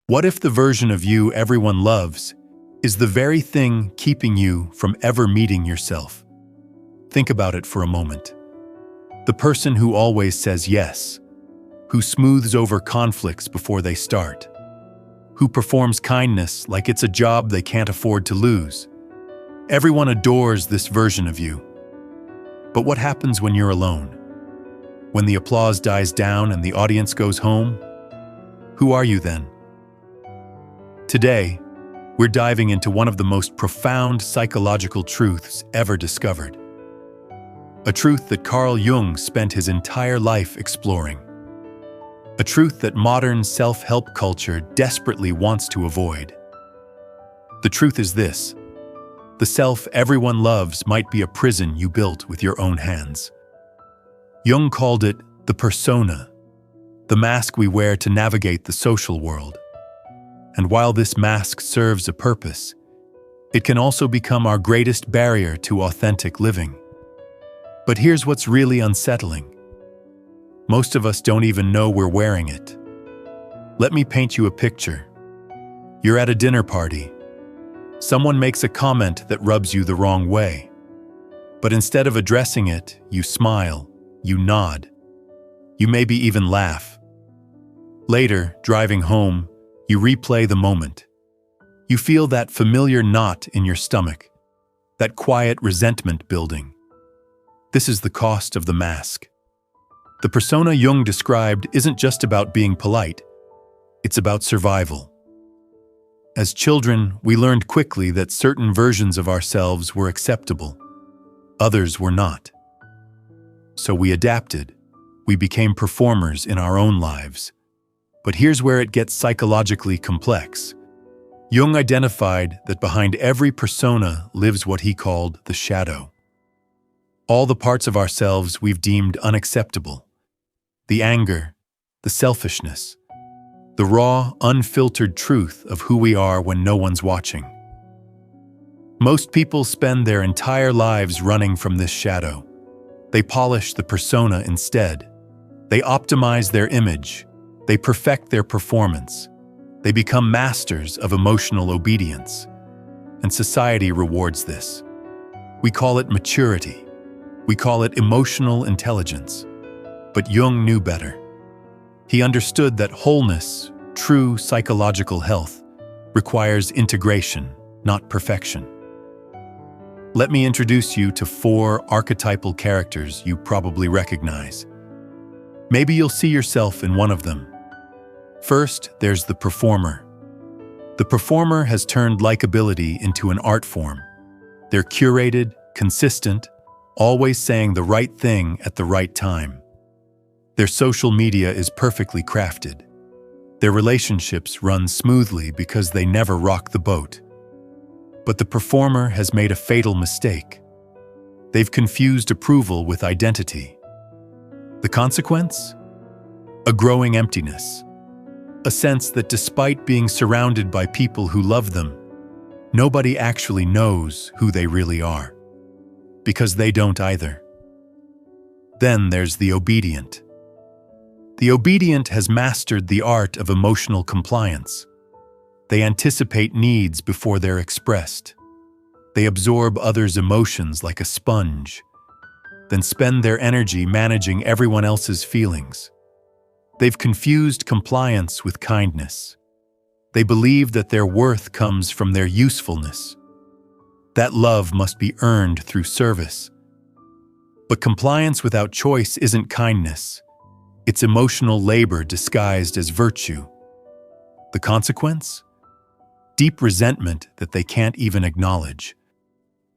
What if the version of you everyone loves is the very thing keeping you from ever meeting yourself? Think about it for a moment. The person who always says yes, who smooths over conflicts before they start, who performs kindness like it's a job they can't afford to lose. Everyone adores this version of you. But what happens when you're alone? When the applause dies down and the audience goes home? Who are you then? Today, we're diving into one of the most profound psychological truths ever discovered. A truth that Carl Jung spent his entire life exploring. A truth that modern self-help culture desperately wants to avoid. The truth is this: the self everyone loves might be a prison you built with your own hands. Jung called it the persona, the mask we wear to navigate the social world. And while this mask serves a purpose, it can also become our greatest barrier to authentic living. But here's what's really unsettling. Most of us don't even know we're wearing it. Let me paint you a picture. You're at a dinner party. Someone makes a comment that rubs you the wrong way. But instead of addressing it, you smile, you nod. You maybe even laugh. Later, driving home, you replay the moment. You feel that familiar knot in your stomach, that quiet resentment building. This is the cost of the mask. The persona Jung described isn't just about being polite, it's about survival. As children, we learned quickly that certain versions of ourselves were acceptable, others were not. So we adapted. We became performers in our own lives. But here's where it gets psychologically complex. Jung identified that behind every persona lives what he called the shadow. All the parts of ourselves we've deemed unacceptable. The anger, the selfishness, the raw, unfiltered truth of who we are when no one's watching. Most people spend their entire lives running from this shadow. They polish the persona instead. They optimize their image. They perfect their performance. They become masters of emotional obedience. And society rewards this. We call it maturity. We call it emotional intelligence. But Jung knew better. He understood that wholeness, true psychological health, requires integration, not perfection. Let me introduce you to 4 archetypal characters you probably recognize. Maybe you'll see yourself in one of them. First, there's the performer. The performer has turned likability into an art form. They're curated, consistent, always saying the right thing at the right time. Their social media is perfectly crafted. Their relationships run smoothly because they never rock the boat. But the performer has made a fatal mistake. They've confused approval with identity. The consequence? A growing emptiness. A sense that despite being surrounded by people who love them, nobody actually knows who they really are. Because they don't either. Then there's the obedient. The obedient has mastered the art of emotional compliance. They anticipate needs before they're expressed. They absorb others' emotions like a sponge, then spend their energy managing everyone else's feelings. They've confused compliance with kindness. They believe that their worth comes from their usefulness. That love must be earned through service. But compliance without choice isn't kindness. It's emotional labor disguised as virtue. The consequence? Deep resentment that they can't even acknowledge,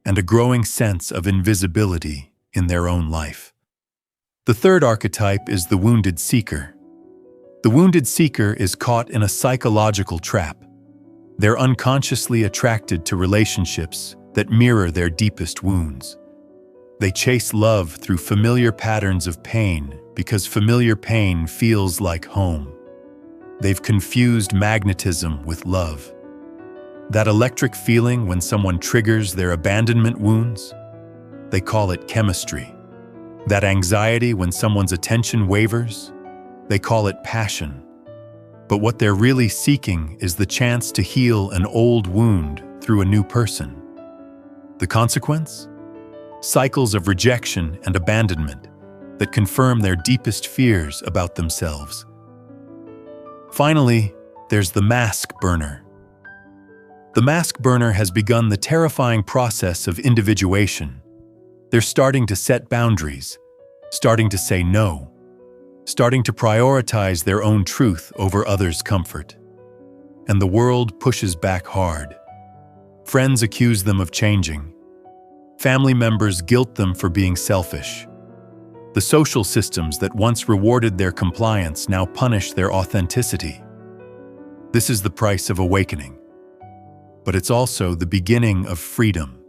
and a growing sense of invisibility in their own life. The third archetype is the wounded seeker. The wounded seeker is caught in a psychological trap. They're unconsciously attracted to relationships that mirror their deepest wounds. They chase love through familiar patterns of pain because familiar pain feels like home. They've confused magnetism with love. That electric feeling when someone triggers their abandonment wounds, they call it chemistry. That anxiety when someone's attention wavers, they call it passion. But what they're really seeking is the chance to heal an old wound through a new person. The consequence? Cycles of rejection and abandonment that confirm their deepest fears about themselves. Finally, there's the mask burner. The mask burner has begun the terrifying process of individuation. They're starting to set boundaries, starting to say no, starting to prioritize their own truth over others' comfort. And the world pushes back hard. Friends accuse them of changing. Family members guilt them for being selfish. The social systems that once rewarded their compliance now punish their authenticity. This is the price of awakening. But it's also the beginning of freedom.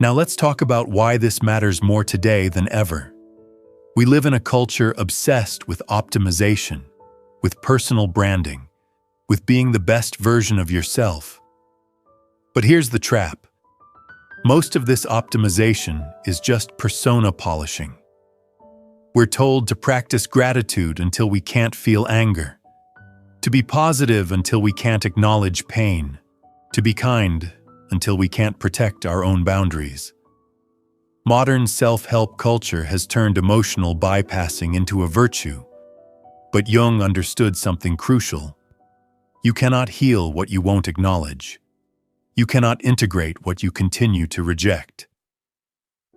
Now let's talk about why this matters more today than ever. We live in a culture obsessed with optimization, with personal branding, with being the best version of yourself. But here's the trap. Most of this optimization is just persona polishing. We're told to practice gratitude until we can't feel anger, to be positive until we can't acknowledge pain, to be kind until we can't protect our own boundaries. Modern self-help culture has turned emotional bypassing into a virtue, but Jung understood something crucial. You cannot heal what you won't acknowledge. You cannot integrate what you continue to reject.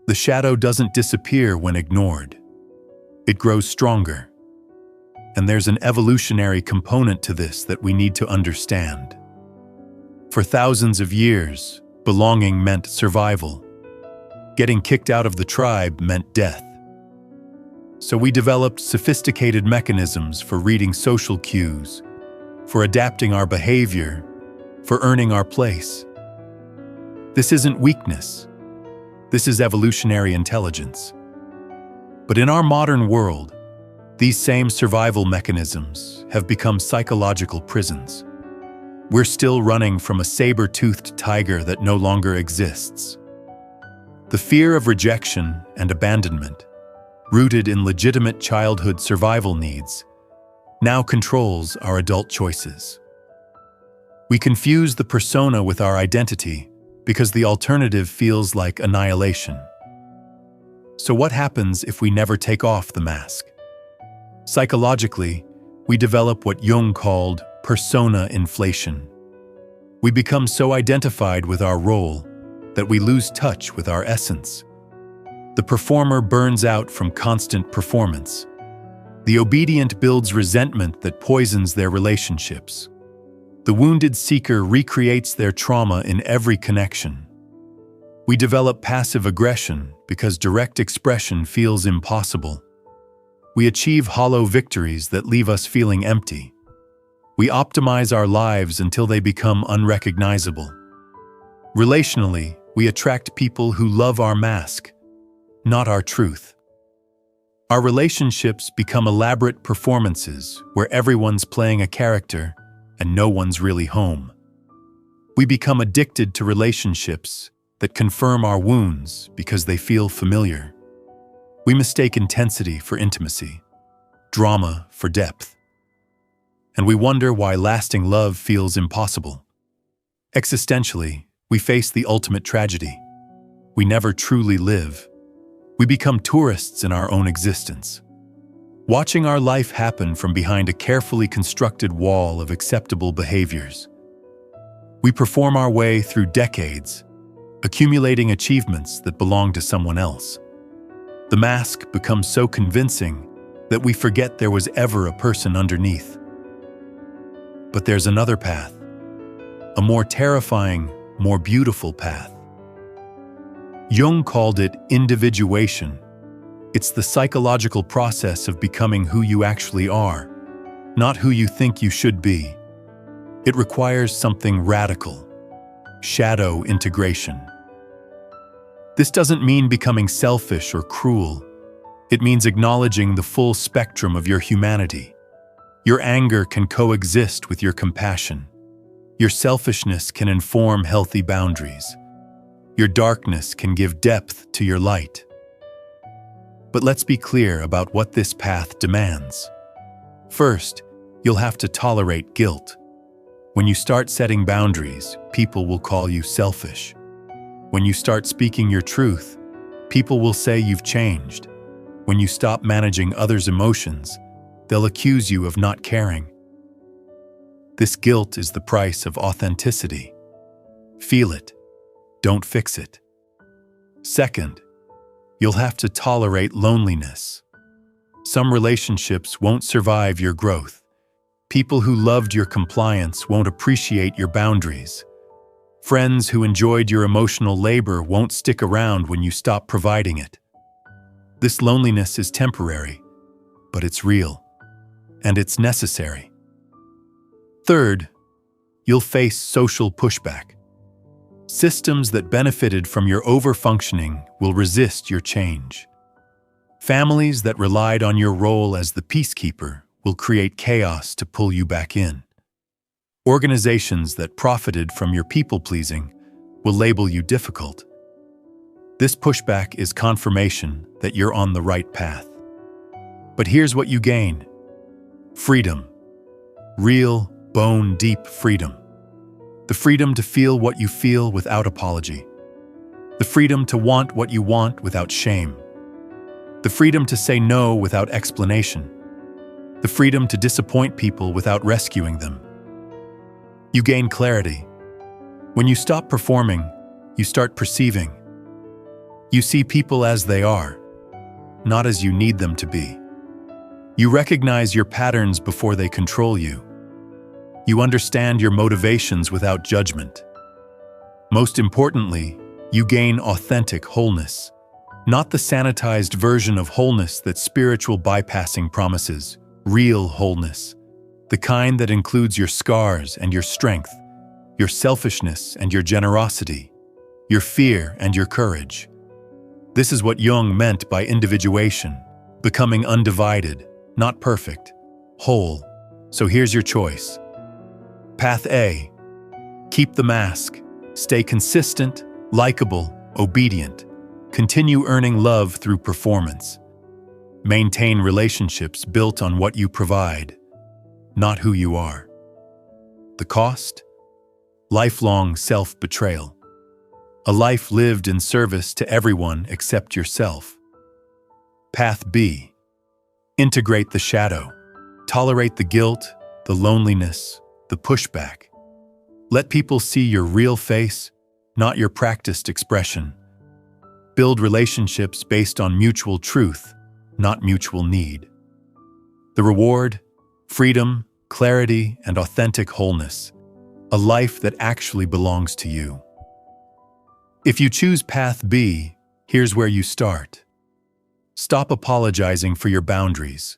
The shadow doesn't disappear when ignored. It grows stronger. And there's an evolutionary component to this that we need to understand. For thousands of years, belonging meant survival. Getting kicked out of the tribe meant death. So we developed sophisticated mechanisms for reading social cues, for adapting our behavior, for earning our place. This isn't weakness. This is evolutionary intelligence. But in our modern world, these same survival mechanisms have become psychological prisons. We're still running from a saber-toothed tiger that no longer exists. The fear of rejection and abandonment, rooted in legitimate childhood survival needs, now controls our adult choices. We confuse the persona with our identity because the alternative feels like annihilation. So what happens if we never take off the mask? Psychologically, we develop what Jung called persona inflation. We become so identified with our role that we lose touch with our essence. The performer burns out from constant performance. The obedient builds resentment that poisons their relationships. The wounded seeker recreates their trauma in every connection. We develop passive aggression because direct expression feels impossible. We achieve hollow victories that leave us feeling empty. We optimize our lives until they become unrecognizable. Relationally, we attract people who love our mask, not our truth. Our relationships become elaborate performances where everyone's playing a character and no one's really home. We become addicted to relationships that confirm our wounds because they feel familiar. We mistake intensity for intimacy, drama for depth. And we wonder why lasting love feels impossible. Existentially, we face the ultimate tragedy. We never truly live. We become tourists in our own existence, watching our life happen from behind a carefully constructed wall of acceptable behaviors. We perform our way through decades, accumulating achievements that belong to someone else. The mask becomes so convincing that we forget there was ever a person underneath. But there's another path, a more terrifying, more beautiful path. Jung called it individuation. It's the psychological process of becoming who you actually are, not who you think you should be. It requires something radical, shadow integration. This doesn't mean becoming selfish or cruel. It means acknowledging the full spectrum of your humanity. Your anger can coexist with your compassion. Your selfishness can inform healthy boundaries. Your darkness can give depth to your light. But let's be clear about what this path demands. First, You'll have to tolerate guilt. When you start setting boundaries, people will call you selfish. When you start speaking your truth, people will say you've changed. When you stop managing others' emotions, they'll accuse you of not caring. This guilt is the price of authenticity. Feel it. Don't fix it. Second, you'll have to tolerate loneliness. Some relationships won't survive your growth. People who loved your compliance won't appreciate your boundaries. Friends who enjoyed your emotional labor won't stick around when you stop providing it. This loneliness is temporary, but it's real, and it's necessary. Third, you'll face social pushback. Systems that benefited from your overfunctioning will resist your change. Families that relied on your role as the peacekeeper will create chaos to pull you back in. Organizations that profited from your people-pleasing will label you difficult. This pushback is confirmation that you're on the right path. But here's what you gain: freedom. Real, bone-deep freedom. The freedom to feel what you feel without apology. The freedom to want what you want without shame. The freedom to say no without explanation. The freedom to disappoint people without rescuing them. You gain clarity. When you stop performing, you start perceiving. You see people as they are, not as you need them to be. You recognize your patterns before they control you. You understand your motivations without judgment. Most importantly, you gain authentic wholeness, not the sanitized version of wholeness that spiritual bypassing promises. Real wholeness, the kind that includes your scars and your strength, your selfishness and your generosity, your fear and your courage. This is what Jung meant by individuation, becoming undivided, not perfect, whole. So here's your choice. Path A. Keep the mask. Stay consistent, likable, obedient. Continue earning love through performance. Maintain relationships built on what you provide, not who you are. The cost? Lifelong self-betrayal. A life lived in service to everyone except yourself. Path B. Integrate the shadow. Tolerate the guilt, the loneliness, the pushback. Let people see your real face, not your practiced expression. Build relationships based on mutual truth, not mutual need. The reward? Freedom, clarity, and authentic wholeness. A life that actually belongs to you. If you choose Path B, here's where you start. Stop apologizing for your boundaries.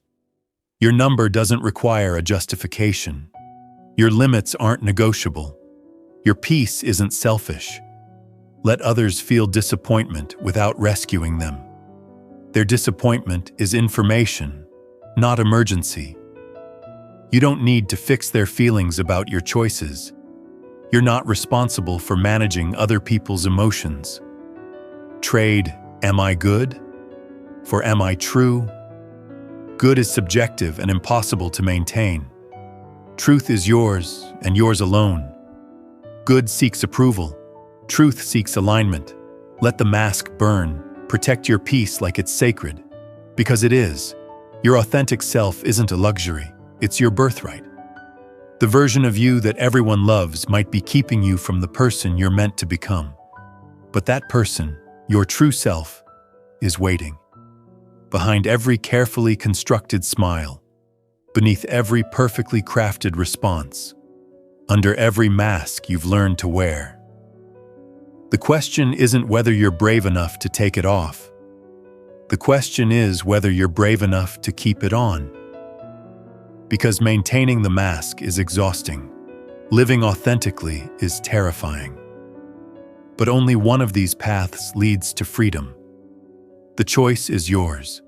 Your number doesn't require a justification. Your limits aren't negotiable. Your peace isn't selfish. Let others feel disappointment without rescuing them. Their disappointment is information, not emergency. You don't need to fix their feelings about your choices. You're not responsible for managing other people's emotions. Trade "am I good" for "am I true?" Good is subjective and impossible to maintain. Truth is yours and yours alone. Good seeks approval. Truth seeks alignment. Let the mask burn. Protect your peace like it's sacred. Because it is. Your authentic self isn't a luxury. It's your birthright. The version of you that everyone loves might be keeping you from the person you're meant to become. But that person, your true self, is waiting. Behind every carefully constructed smile, beneath every perfectly crafted response, under every mask you've learned to wear. The question isn't whether you're brave enough to take it off. The question is whether you're brave enough to keep it on. Because maintaining the mask is exhausting. Living authentically is terrifying. But only one of these paths leads to freedom. The choice is yours.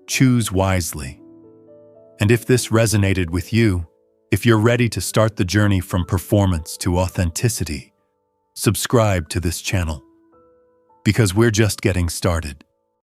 Choose wisely. And if this resonated with you, if you're ready to start the journey from performance to authenticity, subscribe to this channel. Because we're just getting started.